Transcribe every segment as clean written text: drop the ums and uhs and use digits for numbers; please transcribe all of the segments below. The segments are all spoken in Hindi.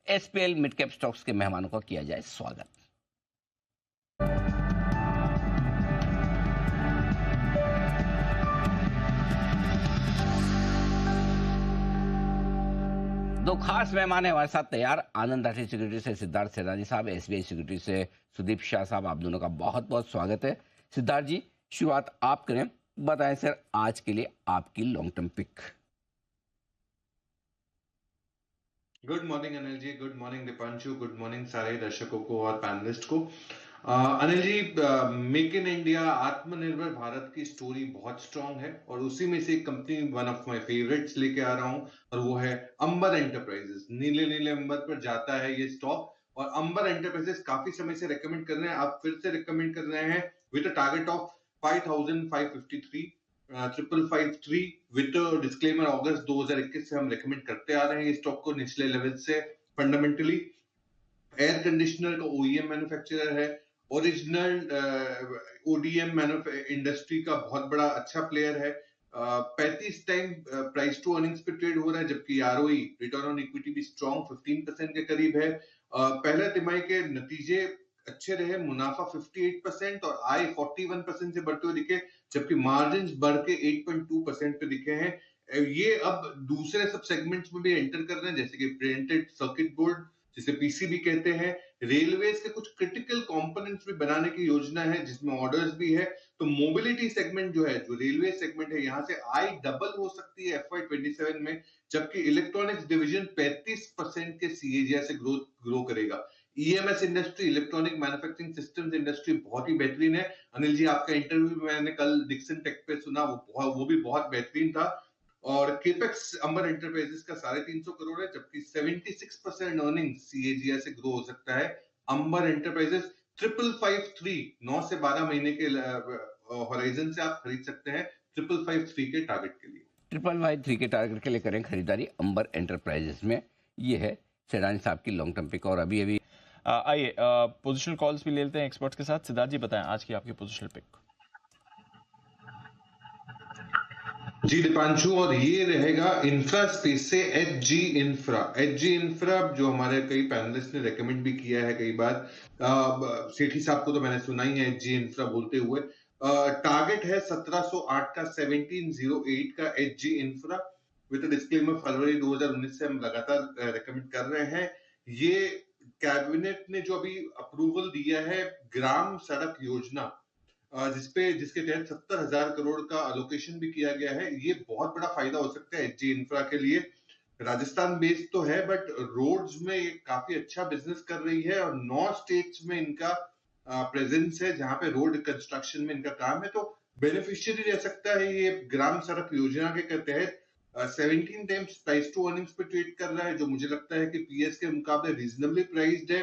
एसपीएल मिड कैप स्टॉक्स के मेहमानों का किया जाए स्वागत। दो खास मेहमान हैं हमारे साथ तैयार। आनंद राठी सिक्योरिटी से सिद्धार्थ सेनानी साहब, एसबीआई सिक्योरिटी से सुदीप शाह साहब, आप दोनों का बहुत बहुत स्वागत है। सिद्धार्थ जी, शुरुआत आप करें, बताएं सर आज के लिए आपकी long term pick. Good morning Anil ji, good morning Dipanshu, good morning सारे दर्शकों को और पैनलिस्ट को। Anil ji, make in India, आत्मनिर्भर भारत की स्टोरी बहुत स्ट्रांग है और उसी में से एक company one of my favourites लेके आ रहा हूं और वो है अंबर एंटरप्राइजेस। नीले नीले अंबर पर जाता है ये स्टॉक और अंबर एंटरप्राइजेस काफी समय से रेकमेंड कर रहे हैं, आप फिर से रेकमेंड कर रहे हैं with a target of 5553 553 with disclaimer. अगस्त 2021 से हम रेकमेंड करते आ रहे हैं इस स्टॉक को निचले लेवल से। फंडामेंटली एयर कंडीशनर का ओईएम मैन्युफैक्चरर है, ओरिजिनल ओडीएम इंडस्ट्री का बहुत बड़ा अच्छा प्लेयर है। 35 टाइम प्राइस टू अर्निंग्स पे ट्रेड हो रहा है, जबकि आरओई रिटर्न ऑन इक्विटी भी स्ट्रॉन्ग 15% के करीब है। पहले तिमाही के नतीजे अच्छे रहे, मुनाफा 58% और आय 41% से बढ़ते हुए दिखे, जबकि मार्जिन बढ़ के 8.2% पे दिखे हैं। ये अब दूसरे सब सेगमेंट्स में भी एंटर कर रहे हैं, जैसे कि प्रिंटेड सर्किट बोर्ड जिसे पीसीबी कहते हैं। रेलवेज के कुछ क्रिटिकल कंपोनेंट्स भी बनाने की योजना है जिसमें ऑर्डर्स भी है। तो मोबिलिटी सेगमेंट जो है, जो रेलवे सेगमेंट है, यहां से आय डबल हो सकती है FY 27 में, जबकि इलेक्ट्रॉनिक्स डिवीजन 35% के सीएजीआर से ग्रो करेगा। EMS industry, electronic manufacturing systems industry बहुत ही बेहतरीन है। अनिल जी, आपका इंटरव्यू मैंने कल डिक्सन टेक पे सुना, वो भी बहुत बेहतरीन था। और केपेक्स अंबर एंटरप्राइजेस का 350 करोड़ है, जबकि 76% अर्निंग सीएजीआर से ग्रो हो सकता है। अंबर एंटरप्राइजेस 5553 9 से 12 महीने के होराइजन से आप खरीद सकते हैं 5553 के टारगेट के लिए। 5553 के टारगेट के लिए करें खरीदारी अंबर एंटरप्राइजेस में। ये है सेनानी साहब की लॉन्ग टर्म पिक। और अभी अभी आइए पोजिशनल कॉल्स भी ले लेते हैं एक्सपर्ट्स के साथ। सिद्धार्थ जी बताएं आज की आपकी पोजिशनल पिक। जी दीपांशु, और ये रहेगा इंफ्रा स्पेस से एचजी इंफ्रा। एचजी इंफ्रा जो हमारे कई पैनलिस्ट ने रेकमेंड भी किया है कई बार, सेठी साहब को तो मैंने सुना ही है एचजी इंफ्रा बोलते हुए। टारगेट है 1708 का, 1708 का एचजी इंफ्रा विद डिस्क्लेमर। फरवरी 2019 से हम लगातार रेकमेंड कर रहे हैं। ये कैबिनेट ने जो अभी अप्रूवल दिया है ग्राम सड़क योजना, जिसके तहत 70,000 करोड़ का अलोकेशन भी किया गया है, ये बहुत बड़ा फायदा हो सकता है एचजी इंफ्रा के लिए। राजस्थान बेस्ड तो है बट रोड्स में ये काफी अच्छा बिजनेस कर रही है और 9 स्टेट्स में इनका प्रेजेंस है जहां पे रोड कंस्ट्रक्शन में इनका काम है। तो बेनिफिशियरी रह सकता है ये ग्राम सड़क योजना के तहत। 17 टाइम्स प्राइस टू अर्निंग्स पे ट्रेड कर रहा है, जो मुझे लगता है कि पीएस के मुकाबले रीजनेबली प्राइस्ड है।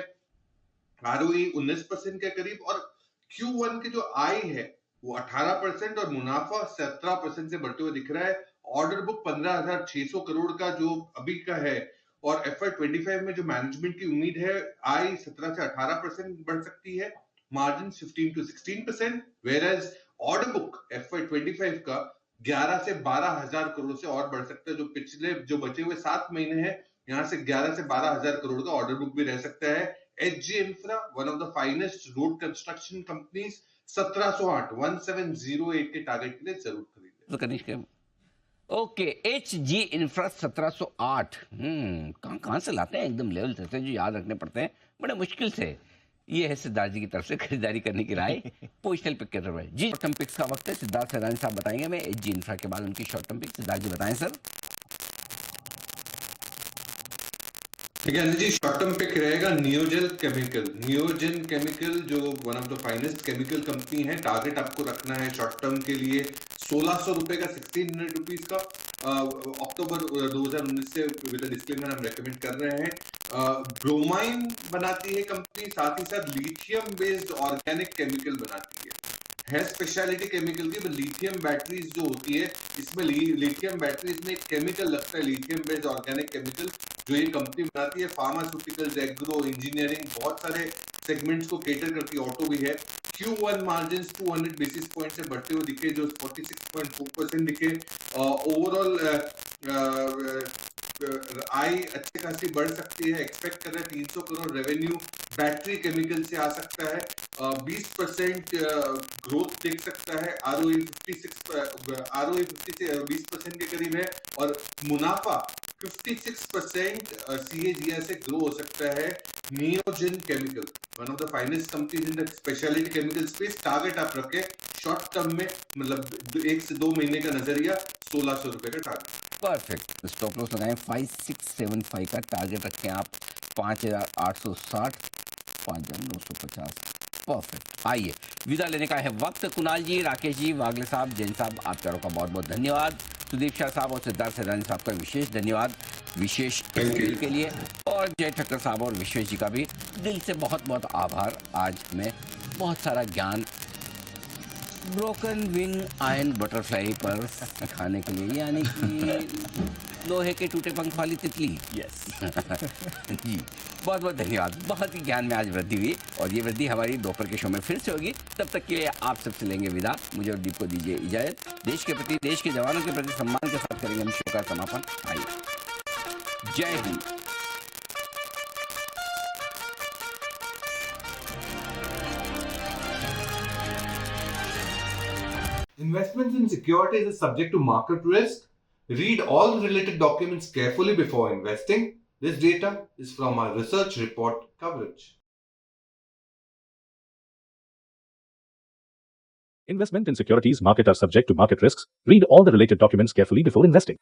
आरओई 19% के करीब और Q1 की जो आय है वो 18% और मुनाफा 17% से बढ़ते हुए दिख रहा है। ऑर्डर बुक 15,600 करोड़ का जो अभी का है और FY 25 में जो मैनेजमेंट की उम्मीद है, आय 17 से 18% बढ़ सकती है, margin 15 to 16%, whereas order book FY 25 का 11 से 12,000 करोड़ से और बढ़ सकता है। जो बचे हुए 7 महीने हैं, यहां से 11 से 12,000 करोड़ का ऑर्डर बुक भी रह सकता है। HG Infra, one of the finest road construction companies, 1708 के टारगेट के लिए जरूर खरीदें। तो कनिष्क ओके, एचजी इंफ्रा 1708। कहाँ से लाते हैं एकदम लेवल से जो याद रखने पड़ते हैं बड़े मुश्किल से। ये है सिद्धार्थ जी की तरफ से खरीदारी करने की राय पोजिशनल पिक के तरफ जी। शॉर्ट टर्म पिक्स का वक्त है, सिद्धार्थ सेनानी साहब बताएंगे। मैं एचजी इंफ्रा के बाद उनकी शॉर्ट टर्म पिक। सिद्धार्थ जी बताएं सर। ठीक है जी, शॉर्ट टर्म पिक रहेगा नियोजन केमिकल। नियोजन केमिकल जो one of the finest chemical company है, टारगेट आपको रखना है शॉर्ट टर्म के लिए 1600 रुपए का, 1600 रुपीज का। अक्टूबर 2019 से विद डिस्क्लेमर हम रेकमेंड कर रहे हैं। ब्रोमाइन बनाती है कंपनी, साथ ही साथ लिथियम बेस्ड ऑर्गेनिक केमिकल बनाती है स्पेशलिटी केमिकल की। लिथियम बैटरीज जो होती है, इसमें लिथियम बैटरीज में एक केमिकल लगता है, लिथियम बेस्ड ऑर्गेनिक केमिकल, जो ये कंपनी बनाती है। फार्मास्यूटिकल्स, एग्रो, इंजीनियरिंग, बहुत सारे सेगमेंट्स को केटर करती है, ऑटो भी है। Q1 मार्जिन 200 बेसिस पॉइंट से बढ़ते हुए दिखे, जो 46.4% दिखे। ओवरऑल आय अच्छी खासी बढ़ सकती है, एक्सपेक्ट कर रहे हैं 300 करोड़ रेवेन्यू बैटरी केमिकल से आ सकता है, 20% ग्रोथ देख सकता है, आरओई 50 से 20% के करीब है और मुनाफा 56% CAGR से ग्रो हो सकता है। नियोजन chemical, one of the finest companies in the speciality chemical space, target आप रखें शॉर्ट टर्म में, मतलब 1 से 2 महीने का नजरिया, 1600 रुपए का टारगेट। परफेक्ट। स्टॉप लॉस लगाएं 5675 का, टारगेट रखें आप 5860, 5950। परफेक्ट। आइए, विदा लेने का है वक्त। कुणाल जी, राकेश जी, वागले साहब, जैन साहब, आप चारों का बहुत बहुत धन्यवाद। सुदीप शाह साहब और सिद्धार्थ सैदानी साहब का विशेष धन्यवाद विशेष स्किल के लिए, और जय ठक्कर साहब और विश्वेश जी का भी दिल से बहुत बहुत आभार। आज हमें बहुत सारा ज्ञान ब्रोकन विंग आयन बटरफ्लाई पर सिखाने के लिए, यानी कि लोहे के टूटे पंख वाली तितली। यस जी, बहुत बहुत धन्यवाद। बहुत ही ज्ञान में आज वृद्धि हुई, और ये वृद्धि हमारी दोपहर के शो में फिर से होगी। तब तक के लिए आप सबसे लेंगे विदा। मुझे और दीप को दीजिए इजाजत। देश के प्रति, देश के जवानों के प्रति सम्मान के साथ करेंगे हम शो का समापन। आइए, जय Hind. Investments in securities is subject to market risk. Read all the related documents carefully before investing. This data is from our research report coverage. Investment in securities market are subject to market risks. Read all the related documents carefully before investing.